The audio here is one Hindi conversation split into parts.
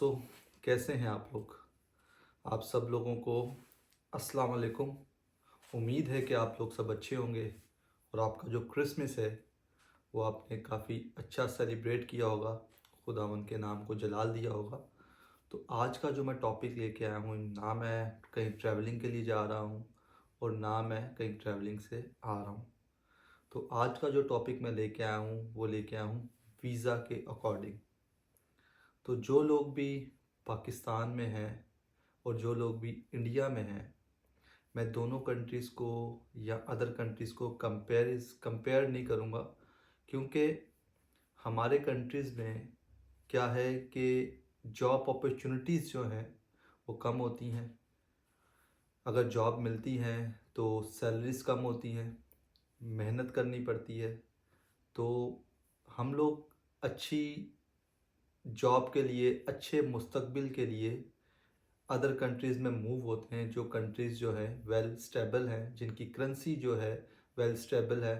दोस्तों, कैसे हैं आप लोग। आप सब लोगों को अस्सलाम वालेकुम। उम्मीद है कि आप लोग सब अच्छे होंगे और आपका जो क्रिसमस है वो आपने काफ़ी अच्छा सेलिब्रेट किया होगा, खुदावंद के नाम को जलाल दिया होगा। तो आज का जो मैं टॉपिक लेके आया हूँ, ना मैं कहीं ट्रैवलिंग के लिए जा रहा हूँ और ना मैं कहीं ट्रैवलिंग से आ रहा हूँ। तो आज का जो टॉपिक मैं लेके आया हूँ वो लेके आया हूँ वीज़ा के अकॉर्डिंग। तो जो लोग भी पाकिस्तान में हैं और जो लोग भी इंडिया में हैं, मैं दोनों कंट्रीज़ को या अदर कंट्रीज़ को कंपेयर नहीं करूँगा, क्योंकि हमारे कंट्रीज़ में क्या है कि जॉब अपॉर्चुनिटीज़ जो हैं वो कम होती हैं। अगर जॉब मिलती हैं तो सैलरीज़ कम होती हैं, मेहनत करनी पड़ती है। तो हम लोग अच्छी जॉब के लिए, अच्छे मुस्तकबिल के लिए अदर कंट्रीज़ में मूव होते हैं, जो कंट्रीज़ जो है वेल स्टेबल हैं, जिनकी करेंसी जो है वेल स्टेबल है,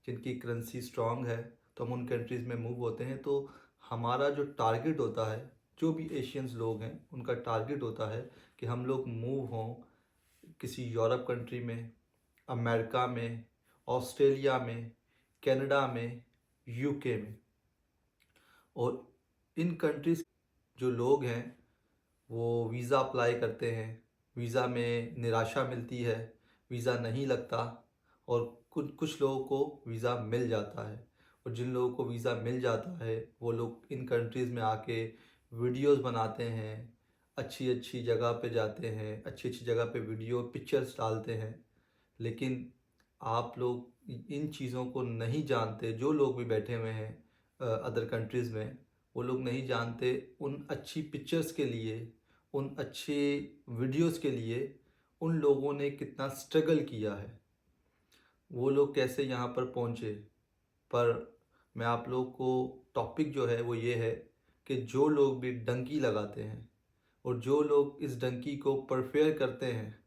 जिनकी करेंसी स्ट्रांग है, तो हम उन कंट्रीज़ में मूव होते हैं। तो हमारा जो टारगेट होता है, जो भी एशियंस लोग हैं उनका टारगेट होता है कि हम लोग मूव हों किसी यूरोप कंट्री में, अमेरिका में, ऑस्ट्रेलिया में, कनाडा में, यूके में। और इन कंट्रीज़ जो लोग हैं वो वीज़ा अप्लाई करते हैं, वीज़ा में निराशा मिलती है, वीज़ा नहीं लगता, और कुछ कुछ लोगों को वीज़ा मिल जाता है। और जिन लोगों को वीज़ा मिल जाता है वो लोग इन कंट्रीज़ में आके वीडियोस बनाते हैं, अच्छी अच्छी जगह पे जाते हैं, अच्छी अच्छी जगह पे वीडियो पिक्चर्स डालते हैं। लेकिन आप लोग इन चीज़ों को नहीं जानते, जो लोग भी बैठे हुए हैं अदर कंट्रीज़ में, वो लोग नहीं जानते उन अच्छी पिक्चर्स के लिए, उन अच्छे वीडियोस के लिए उन लोगों ने कितना स्ट्रगल किया है, वो लोग कैसे यहाँ पर पहुँचे। पर मैं आप लोगों को टॉपिक जो है वो ये है कि जो लोग भी डंकी लगाते हैं और जो लोग इस डंकी को परफेयर करते हैं,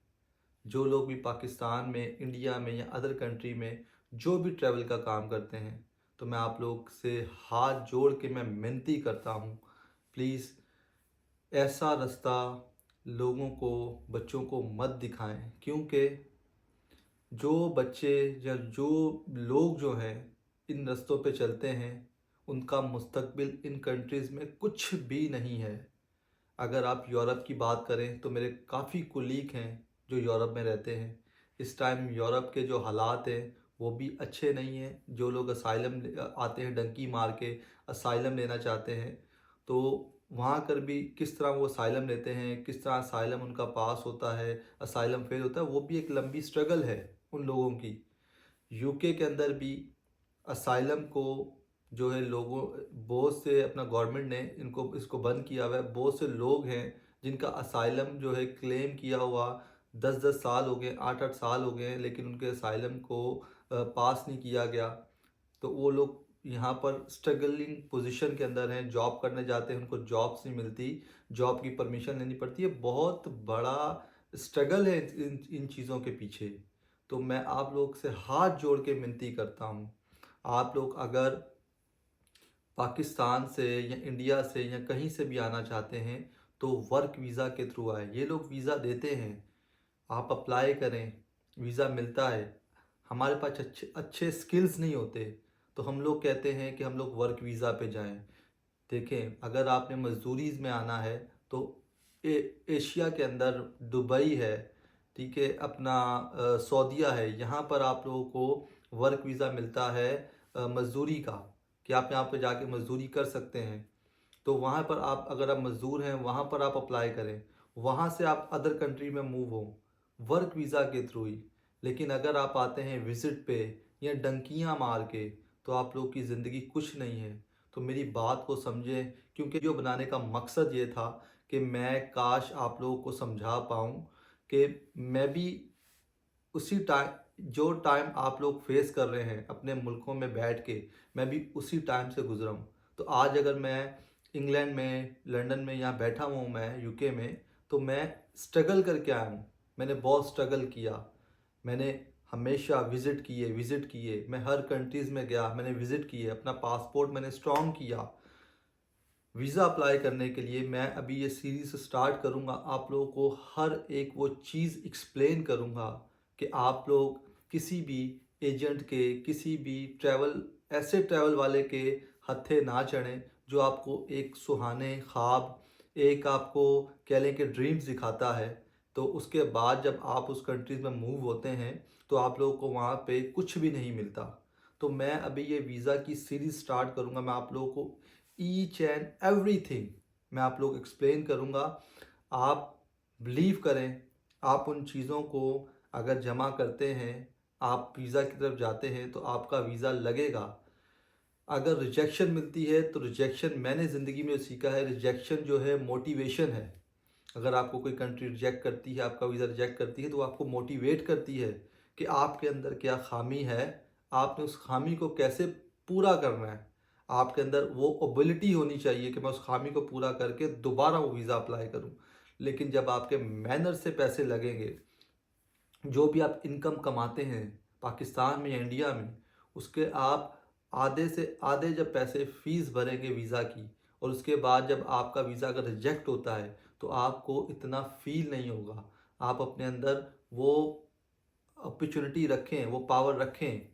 जो लोग भी पाकिस्तान में, इंडिया में या अदर कंट्री में जो भी ट्रैवल का काम करते हैं, तो मैं आप लोग से हाथ जोड़ के मैं विनती करता हूँ, प्लीज़ ऐसा रास्ता लोगों को, बच्चों को मत दिखाएं। क्योंकि जो बच्चे या जो लोग जो हैं इन रास्तों पे चलते हैं, उनका मुस्तकबिल इन कंट्रीज़ में कुछ भी नहीं है। अगर आप यूरोप की बात करें तो मेरे काफ़ी कुलीग हैं जो यूरोप में रहते हैं। इस टाइम यूरोप के जो हालात हैं वो भी अच्छे नहीं हैं। जो लोग असाइलम आते हैं डंकी मार के असाइलम लेना चाहते हैं, तो वहाँ कर भी किस तरह वो असाइलम लेते हैं, किस तरह असाइलम उनका पास होता है, असाइलम फेल होता है, वो भी एक लंबी स्ट्रगल है उन लोगों की। यूके के अंदर भी असाइलम को जो है लोगों, बहुत से अपना गवर्नमेंट ने इनको इसको बंद किया हुआ है। बहुत से लोग हैं जिनका असाइलम जो है क्लेम किया हुआ 10-10 साल हो गए, 8-8 साल हो गए हैं, लेकिन उनके असाइलम को पास नहीं किया गया। तो वो लोग यहाँ पर स्ट्रगलिंग पोजीशन के अंदर हैं, जॉब करने जाते हैं, उनको जॉब्स नहीं मिलती, जॉब की परमिशन लेनी पड़ती है। बहुत बड़ा स्ट्रगल है इन चीज़ों के पीछे। तो मैं आप लोग से हाथ जोड़ के विनती करता हूँ, आप लोग अगर पाकिस्तान से या इंडिया से या कहीं से भी आना चाहते हैं तो वर्क वीज़ा के थ्रू आए। ये लोग वीज़ा देते हैं, आप अप्लाई करें, वीज़ा मिलता है। हमारे पास अच्छे अच्छे स्किल्स नहीं होते, तो हम लोग कहते हैं कि हम लोग वर्क वीज़ा पे जाएं। देखें, अगर आपने मजदूरीज़ में आना है तो एशिया के अंदर दुबई है, ठीक है, अपना सऊदीया है, यहाँ पर आप लोगों को वर्क वीज़ा मिलता है मजदूरी का, कि आप यहाँ पर जाके मजदूरी कर सकते हैं। तो वहाँ पर आप, अगर आप मज़दूर हैं, वहाँ पर आप अप्लाई करें, वहाँ से आप अदर कंट्री में मूव हो वर्क वीज़ा के थ्रू ही। लेकिन अगर आप आते हैं विज़िट पे या डंकियाँ मार के, तो आप लोग की ज़िंदगी कुछ नहीं है। तो मेरी बात को समझें, क्योंकि जो बनाने का मकसद ये था कि मैं काश आप लोगों को समझा पाऊँ कि मैं भी उसी टाइम, जो टाइम आप लोग फेस कर रहे हैं अपने मुल्कों में बैठ के, मैं भी उसी टाइम से गुज़रा हूँ। तो आज अगर मैं इंग्लैंड में, लंदन में यहाँ बैठा हुआ हूँ, मैं यूके में, तो मैं स्ट्रगल करके आया हूँ। मैंने बहुत स्ट्रगल किया, मैंने हमेशा विज़िट किए, मैं हर कंट्रीज़ में गया, मैंने विज़िट किए, अपना पासपोर्ट मैंने स्ट्रॉन्ग किया। वीज़ा अप्लाई करने के लिए मैं अभी ये सीरीज़ स्टार्ट करूँगा, आप लोगों को हर एक वो चीज़ एक्सप्लेन करूँगा कि आप लोग किसी भी एजेंट के, किसी भी ऐसे ट्रैवल वाले के हत्थे ना चढ़ें जो आपको एक सुहाने ख्वाब, एक आपको कह लें कि ड्रीम्स दिखाता है। तो उसके बाद जब आप उस कंट्रीज़ में मूव होते हैं तो आप लोगों को वहाँ पे कुछ भी नहीं मिलता। तो मैं अभी ये वीज़ा की सीरीज़ स्टार्ट करूँगा, मैं आप लोगों को ईच एंड एवरीथिंग मैं आप लोग एक्सप्लेन करूँगा। आप बिलीव करें, आप उन चीज़ों को अगर जमा करते हैं, आप वीज़ा की तरफ जाते हैं तो आपका वीज़ा लगेगा। अगर रिजेक्शन मिलती है तो रिजेक्शन, मैंने ज़िंदगी में सीखा है, रिजेक्शन जो है मोटिवेशन है। अगर आपको कोई कंट्री रिजेक्ट करती है, आपका वीज़ा रिजेक्ट करती है, तो आपको मोटिवेट करती है कि आपके अंदर क्या ख़ामी है, आपने उस ख़ामी को कैसे पूरा करना है। आपके अंदर वो एबिलिटी होनी चाहिए कि मैं उस ख़ामी को पूरा करके दोबारा वो वीज़ा अप्लाई करूँ। लेकिन जब आपके मेहनत से पैसे लगेंगे, जो भी आप इनकम कमाते हैं पाकिस्तान में या इंडिया में, उसके आप आधे से आधे जब पैसे फ़ीस भरेंगे वीज़ा की, और उसके बाद जब आपका वीज़ा अगर रिजेक्ट होता है तो आपको इतना फ़ील नहीं होगा। आप अपने अंदर वो अपॉर्चुनिटी रखें, वो पावर रखें,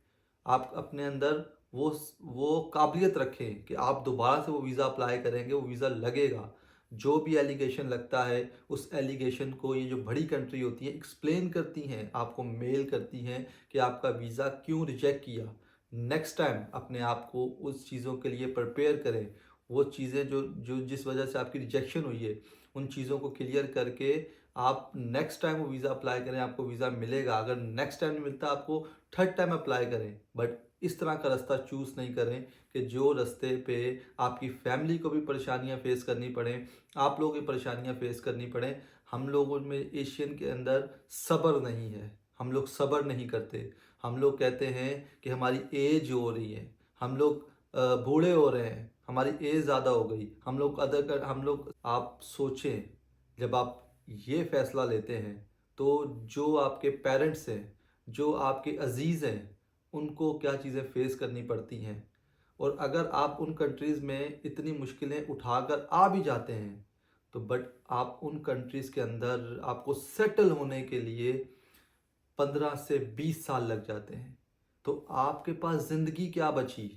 आप अपने अंदर वो काबिलियत रखें कि आप दोबारा से वो वीज़ा अप्लाई करेंगे, वो वीज़ा लगेगा। जो भी एलिगेशन लगता है, उस एलिगेशन को ये जो बड़ी कंट्री होती है एक्सप्लेन करती हैं, आपको मेल करती हैं कि आपका वीज़ा क्यों रिजेक्ट किया। नेक्स्ट टाइम अपने आप को उस चीज़ों के लिए प्रिपेयर करें। वो चीज़ें जो जो जिस वजह से आपकी रिजेक्शन हुई है, उन चीज़ों को क्लियर करके आप नेक्स्ट टाइम वो वीज़ा अप्लाई करें, आपको वीज़ा मिलेगा। अगर नेक्स्ट टाइम नहीं मिलता, आपको थर्ड टाइम अप्लाई करें, बट इस तरह का रास्ता चूज़ नहीं करें कि जो रास्ते पे आपकी फैमिली को भी परेशानियां फेस करनी पड़ें, आप लोगों की परेशानियां फेस करनी पड़ें। हम लोगों में एशियन के अंदर सब्र नहीं है, हम लोग सब्र नहीं करते। हम लोग कहते हैं कि हमारी एज हो रही है, हम लोग बूढ़े हो रहे हैं, हमारी एज ज़्यादा हो गई, हम लोग आप सोचें, जब आप ये फ़ैसला लेते हैं तो जो आपके पेरेंट्स हैं, जो आपके अज़ीज़ हैं, उनको क्या चीज़ें फ़ेस करनी पड़ती हैं। और अगर आप उन कंट्रीज़ में इतनी मुश्किलें उठाकर आ भी जाते हैं, तो बट आप उन कंट्रीज़ के अंदर आपको सेटल होने के लिए 15 से 20 साल लग जाते हैं। तो आपके पास ज़िंदगी क्या बची?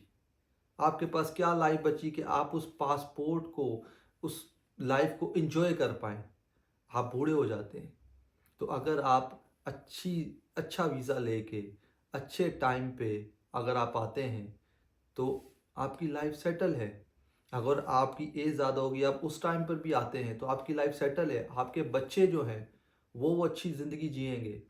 आपके पास क्या लाइफ बची कि आप उस पासपोर्ट को, उस लाइफ को एंजॉय कर पाएँ? आप बूढ़े हो जाते हैं। तो अगर आप अच्छा वीज़ा लेके अच्छे टाइम पे अगर आप आते हैं तो आपकी लाइफ सेटल है। अगर आपकी एज ज़्यादा होगी, आप उस टाइम पर भी आते हैं तो आपकी लाइफ सेटल है। आपके बच्चे जो हैं वो अच्छी ज़िंदगी जिएंगे,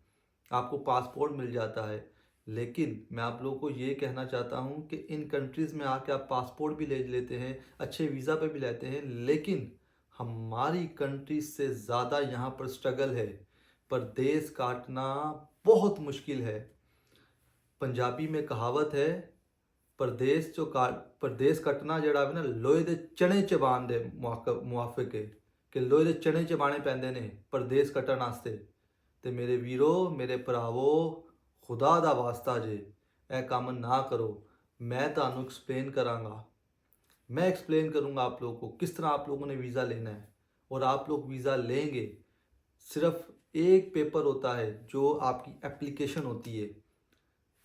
आपको पासपोर्ट मिल जाता है। लेकिन मैं आप लोगों को ये कहना चाहता हूँ कि इन कंट्रीज़ में आके आप पासपोर्ट भी ले लेते हैं, अच्छे वीज़ा पे भी लेते हैं, लेकिन हमारी कंट्री से ज़्यादा यहाँ पर स्ट्रगल है। परदेश काटना बहुत मुश्किल है। पंजाबी में कहावत है, परदेस कट्टना ਜਿਹੜਾ ਵਾ ਨਾ ਲੋਹੇ ਦੇ ਚਣੇ ਚਬਾਉਣ ਦੇ ਮੁਆਫਿਕ ਹੈ ਕਿ ਲੋਹੇ ਦੇ ਚਣੇ ਚਬਾਣੇ ਪੈਂਦੇ ਨੇ ਪਰਦੇਸ ਕੱਟਣ ਵਾਸਤੇ। ਤੇ ਮੇਰੇ ਵੀਰੋ, ਮੇਰੇ ਭਰਾਵੋ, खुदा ਦਾ ਵਾਸਤਾ ਜੇ ਇਹ ਕੰਮ ना करो। मैं ਤੁਹਾਨੂੰ एक्सप्लेन करांगा, मैं एक्सप्लेन करूंगा आप लोगों को किस तरह आप लोगों ने वीज़ा लेना है। और आप लोग वीज़ा लेंगे, सिर्फ एक पेपर होता है जो आपकी एप्लीकेशन होती है,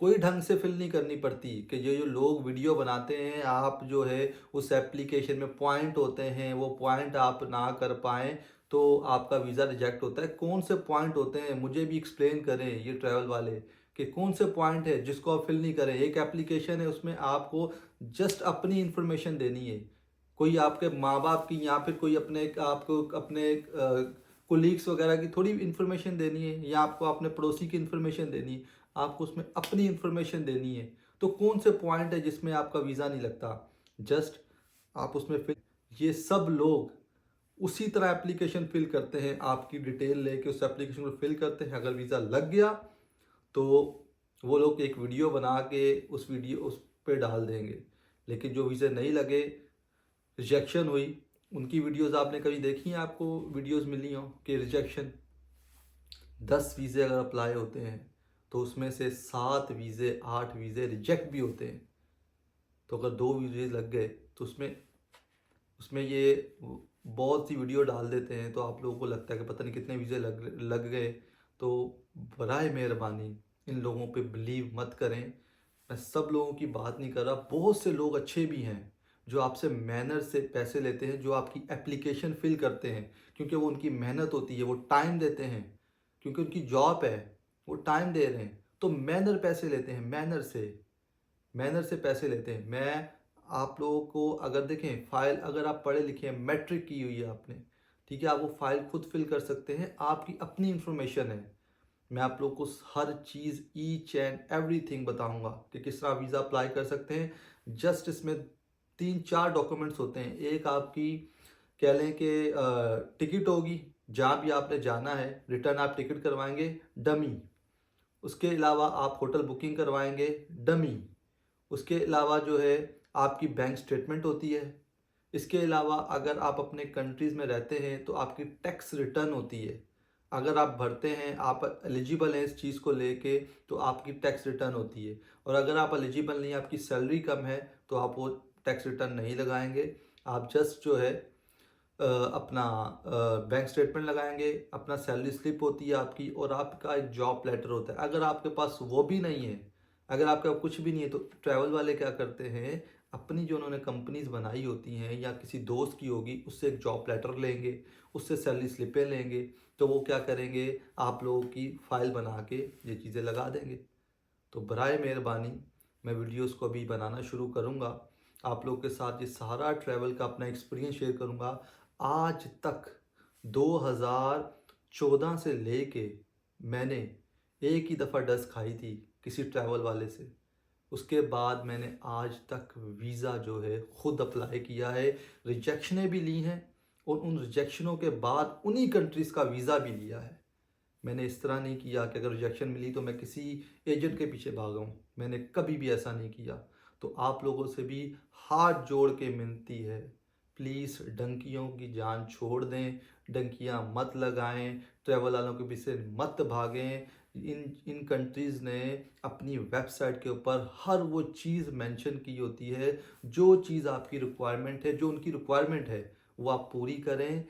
कोई ढंग से फिल नहीं करनी पड़ती। कि ये जो लोग वीडियो बनाते हैं, आप जो है उस एप्लीकेशन में पॉइंट होते हैं, वो पॉइंट आप ना कर पाएँ तो आपका वीज़ा रिजेक्ट होता है। कौन से पॉइंट होते हैं, मुझे भी एक्सप्लेन करें ये ट्रैवल वाले कि कौन से पॉइंट है जिसको आप फिल नहीं करें। एक एप्लीकेशन है, उसमें आपको जस्ट अपनी इन्फॉर्मेशन देनी है। कोई आपके माँ बाप की या फिर कोई आपको अपने कोलीग्स वगैरह की थोड़ी इन्फॉर्मेशन देनी है, या आपको अपने पड़ोसी की इन्फॉर्मेशन देनी है, आपको उसमें अपनी इन्फॉर्मेशन देनी है। तो कौन से पॉइंट है जिसमें आपका वीज़ा नहीं लगता, जस्ट आप उसमें फिल, ये सब लोग उसी तरह एप्लीकेशन फिल करते हैं, आपकी डिटेल लेके उस एप्लीकेशन को फिल करते हैं। अगर वीज़ा लग गया तो वो लोग एक वीडियो बना के उस पे डाल देंगे। लेकिन जो वीज़े नहीं लगे, रिजेक्शन हुई, उनकी वीडियोस आपने कभी देखी हैं? आपको वीडियोस मिली हों कि रिजेक्शन 10 वीज़े अगर अप्लाई होते हैं तो उसमें से 7 वीज़े 8 वीज़े रिजेक्ट भी होते हैं। तो अगर 2 वीज़े लग गए तो उसमें उसमें ये बहुत सी वीडियो डाल देते हैं, तो आप लोगों को लगता है कि पता नहीं कितने वीज़े लग लग गए। तो बराए मेहरबानी इन लोगों पे बिलीव मत करें। मैं सब लोगों की बात नहीं कर रहा, बहुत से लोग अच्छे भी हैं जो आपसे मैनर से पैसे लेते हैं, जो आपकी एप्लीकेशन फिल करते हैं क्योंकि वो उनकी मेहनत होती है, वो टाइम देते हैं, क्योंकि उनकी जॉब है, वो टाइम दे रहे हैं, तो मैनर पैसे लेते हैं, मैनर से पैसे लेते हैं। मैं आप लोगों को अगर देखें फाइल, अगर आप पढ़े लिखे हैं, मैट्रिक की हुई है आपने, ठीक है, आप वो फाइल खुद फिल कर सकते हैं, आपकी अपनी इंफॉर्मेशन है। मैं आप लोग को हर चीज़ ईच एंड एवरीथिंग बताऊंगा कि किस तरह वीज़ा अप्लाई कर सकते हैं। जस्ट इसमें 3-4 डॉक्यूमेंट्स होते हैं। एक आपकी कह लें कि टिकट होगी, जहाँ भी आपने जाना है, रिटर्न आप टिकट करवाएंगे, डमी। उसके अलावा आप होटल बुकिंग करवाएंगे, डमी। उसके अलावा जो है आपकी बैंक स्टेटमेंट होती है। इसके अलावा अगर आप अपने कंट्रीज़ में रहते हैं तो आपकी टैक्स रिटर्न होती है। अगर आप भरते हैं, आप एलिजिबल हैं इस चीज़ को लेके, तो आपकी टैक्स रिटर्न होती है। और अगर आप एलिजिबल नहीं, आपकी सैलरी कम है, तो आप वो टैक्स रिटर्न नहीं लगाएंगे। आप जस्ट जो है अपना बैंक स्टेटमेंट लगाएंगे, अपना सैलरी स्लिप होती है आपकी, और आपका एक जॉब लेटर होता है। अगर आपके पास वो भी नहीं है, अगर आपके पास कुछ भी नहीं है, तो ट्रैवल वाले क्या करते हैं, अपनी जो उन्होंने कंपनीज बनाई होती हैं या किसी दोस्त की होगी, उससे एक जॉब लेटर लेंगे, उससे सैलरी स्लिपें लेंगे, तो वो क्या करेंगे, आप लोगों की फ़ाइल बना के ये चीज़ें लगा देंगे। तो बराए मेहरबानी मैं वीडियोस को अभी बनाना शुरू करूँगा, आप लोग के साथ ये सारा ट्रैवल का अपना एक्सपीरियंस शेयर करूँगा। आज तक 2014 से लेके मैंने एक ही दफ़ा डस्ट खाई थी किसी ट्रैवल वाले से। उसके बाद मैंने आज तक वीज़ा जो है खुद अप्लाई किया है, रिजेक्शनें भी ली हैं, और उन रिजेक्शनों के बाद उन्हीं कंट्रीज़ का वीज़ा भी लिया है। मैंने इस तरह नहीं किया कि अगर रिजेक्शन मिली तो मैं किसी एजेंट के पीछे भागा हूँ, मैंने कभी भी ऐसा नहीं किया। तो आप लोगों से भी हाथ जोड़ के विनती है, प्लीज़ डंकियों की जान छोड़ दें, डंकियाँ मत लगाएं, ट्रैवल वालों के पीछे मत भागें। इन इन कंट्रीज़ ने अपनी वेबसाइट के ऊपर हर वो चीज़ मेंशन की होती है, जो चीज़ आपकी रिक्वायरमेंट है, जो उनकी रिक्वायरमेंट है, वो आप पूरी करें।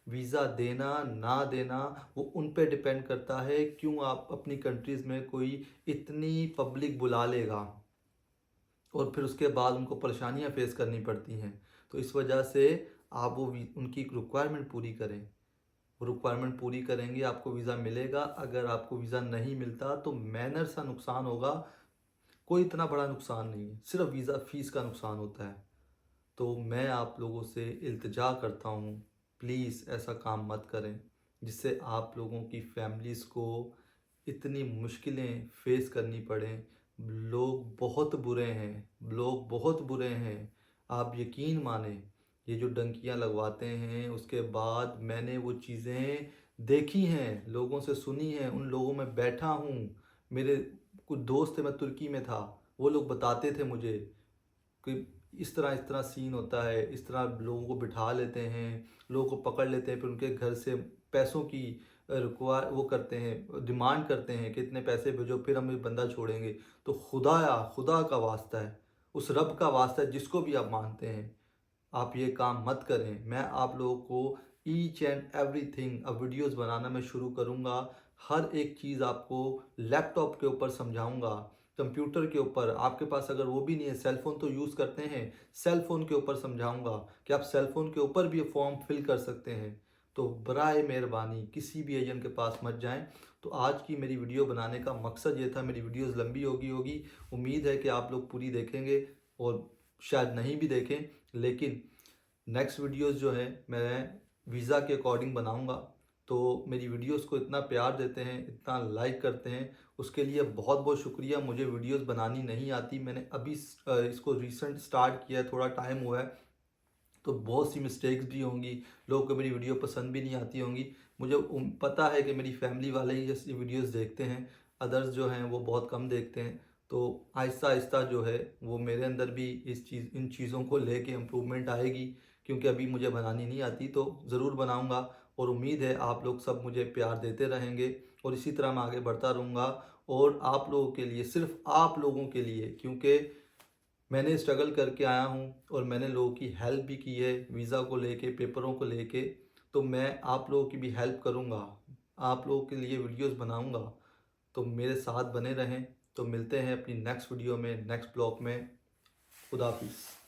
वीज़ा देना ना देना वो उन पे डिपेंड करता है, क्यों आप अपनी कंट्रीज़ में कोई इतनी पब्लिक बुला लेगा और फिर उसके बाद उनको परेशानियां फेस करनी पड़ती हैं। तो इस वजह से आप वो उनकी रिक्वायरमेंट पूरी करें। वो रिक्वायरमेंट पूरी करेंगे, आपको वीज़ा मिलेगा। अगर आपको वीज़ा नहीं मिलता तो मैनर सा नुकसान होगा, कोई इतना बड़ा नुकसान नहीं है, सिर्फ वीज़ा फ़ीस का नुकसान होता है। तो मैं आप लोगों से इल्तिजा करता हूँ, प्लीज़ ऐसा काम मत करें जिससे आप लोगों की फैमिलीज़ को इतनी मुश्किलें फेस करनी पड़ें। लोग बहुत बुरे हैं, लोग बहुत बुरे हैं। आप यकीन माने, ये जो डंकियाँ लगवाते हैं, उसके बाद मैंने वो चीज़ें देखी हैं, लोगों से सुनी हैं, उन लोगों में बैठा हूँ। मेरे कुछ दोस्त थे, मैं तुर्की में था, वो लोग बताते थे मुझे कि इस तरह सीन होता है, इस तरह लोगों को बिठा लेते हैं, लोगों को पकड़ लेते हैं, फिर उनके घर से पैसों की रिक्वायर वो करते हैं, डिमांड करते हैं कि इतने पैसे भेजो फिर हम ये बंदा छोड़ेंगे। तो खुदाया, खुदा का वास्ता है, उस रब का वास्ता है जिसको भी आप मानते हैं, आप ये काम मत करें। मैं आप लोगों को ईच एंड एवरीथिंग अब वीडियोस बनाना मैं शुरू करूँगा। हर एक चीज़ आपको लैपटॉप के ऊपर समझाऊँगा, कंप्यूटर के ऊपर। आपके पास अगर वो भी नहीं है, सेल फ़ोन तो यूज़ करते हैं, सेल फ़ोन के ऊपर समझाऊँगा कि आप सेल फ़ोन के ऊपर भी ये फॉर्म फिल कर सकते हैं। तो बराए मेहरबानी किसी भी एजेंट के पास मत जाएँ। तो आज की मेरी वीडियो बनाने का मकसद ये था। मेरी वीडियोज़ लंबी होगी, उम्मीद है कि आप लोग पूरी देखेंगे, और शायद नहीं भी देखें, लेकिन नेक्स्ट वीडियोस जो है मैं वीज़ा के अकॉर्डिंग बनाऊंगा। तो मेरी वीडियोस को इतना प्यार देते हैं, इतना लाइक करते हैं, उसके लिए बहुत बहुत शुक्रिया। मुझे वीडियोस बनानी नहीं आती, मैंने अभी इसको रिसेंट स्टार्ट किया है, थोड़ा टाइम हुआ है, तो बहुत सी मिस्टेक्स भी होंगी, लोगों को मेरी वीडियो पसंद भी नहीं आती होंगी। मुझे पता है कि मेरी फैमिली वाले ही ये वीडियोस देखते हैं, अदर्स जो हैं वो बहुत कम देखते हैं। तो आहिस्ता आहिस्ता जो है वो मेरे अंदर भी इन चीज़ों को लेके इम्प्रूवमेंट आएगी, क्योंकि अभी मुझे बनानी नहीं आती, तो ज़रूर बनाऊंगा। और उम्मीद है आप लोग सब मुझे प्यार देते रहेंगे, और इसी तरह मैं आगे बढ़ता रहूँगा। और आप लोगों के लिए, सिर्फ आप लोगों के लिए, क्योंकि मैंने स्ट्रगल करके आया हूँ और मैंने लोगों की हेल्प भी की है वीज़ा को लेके, पेपरों को लेके। तो मैं आप लोगों की भी हेल्प करूँगा, आप लोगों के लिए वीडियोस बनाऊँगा। तो मेरे साथ बने रहें। तो मिलते हैं अपनी नेक्स्ट वीडियो में, नेक्स्ट ब्लॉग में। खुदा हाफिज़।